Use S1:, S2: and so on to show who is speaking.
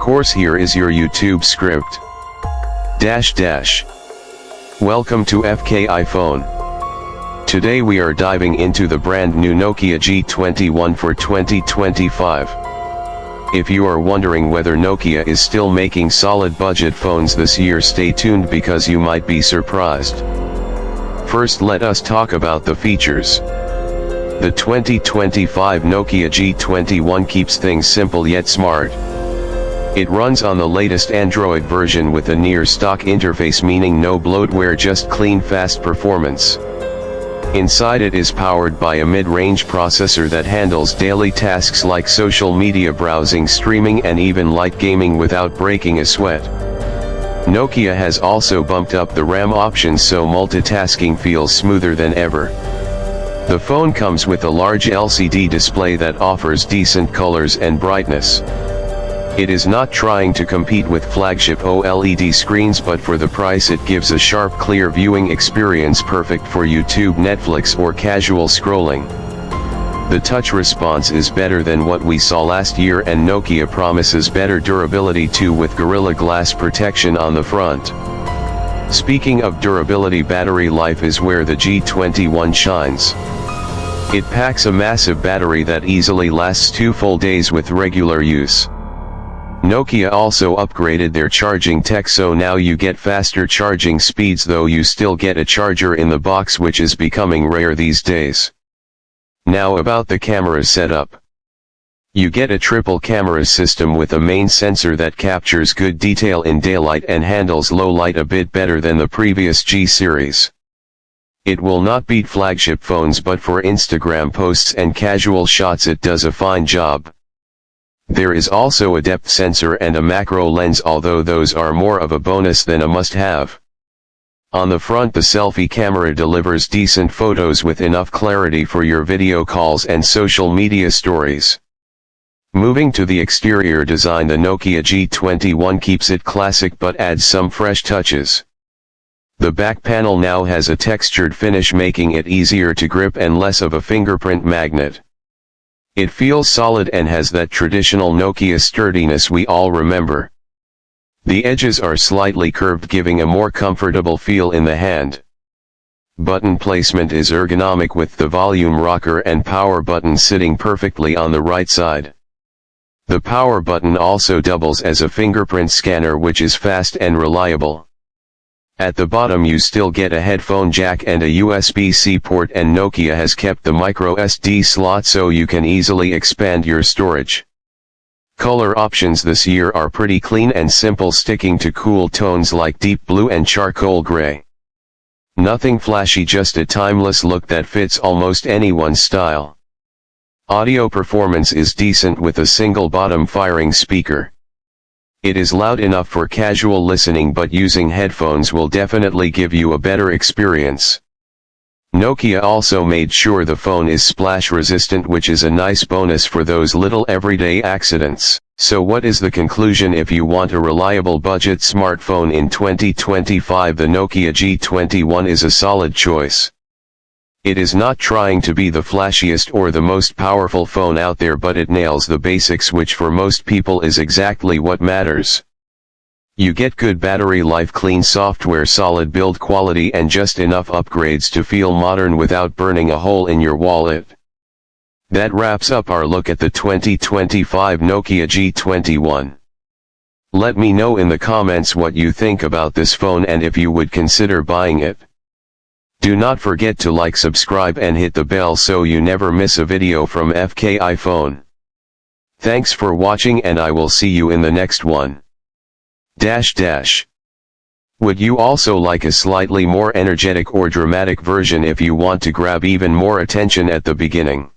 S1: course, here is your YouTube script. Welcome to FK iPhone. Today we are diving into the brand new Nokia G21 for 2025. If you are wondering whether Nokia is still making solid budget phones this year, stay tuned because you might be surprised. First, let us talk about the features. The 2025 Nokia G21 keeps things simple yet smart. It runs on the latest Android version with a near-stock interface, meaning no bloatware, just clean, fast performance. Inside, it is powered by a mid-range processor that handles daily tasks like social media browsing, streaming and even light gaming without breaking a sweat. Nokia has also bumped up the RAM options so multitasking feels smoother than ever. The phone comes with a large LCD display that offers decent colors and brightness. It is not trying to compete with flagship OLED screens, but for the price it gives a sharp, clear viewing experience perfect for YouTube, Netflix or casual scrolling. The touch response is better than what we saw last year, and Nokia promises better durability too, with Gorilla Glass protection on the front. Speaking of durability, battery life is where the G21 shines. It packs a massive battery that easily lasts 2 full days with regular use. Nokia also upgraded their charging tech, so now you get faster charging speeds, though you still get a charger in the box, which is becoming rare these days. Now about the camera setup. You get a triple camera system with a main sensor that captures good detail in daylight and handles low light a bit better than the previous G series. It will not beat flagship phones, but for Instagram posts and casual shots it does a fine job. There is also a depth sensor and a macro lens, although those are more of a bonus than a must-have. On the front, the selfie camera delivers decent photos with enough clarity for your video calls and social media stories. Moving to the exterior design, the Nokia G21 keeps it classic but adds some fresh touches. The back panel now has a textured finish, making it easier to grip and less of a fingerprint magnet. It feels solid and has that traditional Nokia sturdiness we all remember. The edges are slightly curved, giving a more comfortable feel in the hand. Button placement is ergonomic, with the volume rocker and power button sitting perfectly on the right side. The power button also doubles as a fingerprint scanner, which is fast and reliable. At the bottom you still get a headphone jack and a USB-C port, and Nokia has kept the micro SD slot so you can easily expand your storage. Color options this year are pretty clean and simple, sticking to cool tones like deep blue and charcoal gray. Nothing flashy, just a timeless look that fits almost anyone's style. Audio performance is decent with a single bottom-firing speaker. It is loud enough for casual listening, but using headphones will definitely give you a better experience. Nokia also made sure the phone is splash resistant, which is a nice bonus for those little everyday accidents. So what is the conclusion? If you want a reliable budget smartphone in 2025, the Nokia G21 is a solid choice. It is not trying to be the flashiest or the most powerful phone out there, but it nails the basics, which for most people is exactly what matters. You get good battery life, clean software, solid build quality, and just enough upgrades to feel modern without burning a hole in your wallet. That wraps up our look at the 2025 Nokia G21. Let me know in the comments what you think about this phone and if you would consider buying it. Do not forget to like, subscribe and hit the bell so you never miss a video from FK iPhone. Thanks for watching, and I will see you in the next one. Would you also like a slightly more energetic or dramatic version if you want to grab even more attention at the beginning?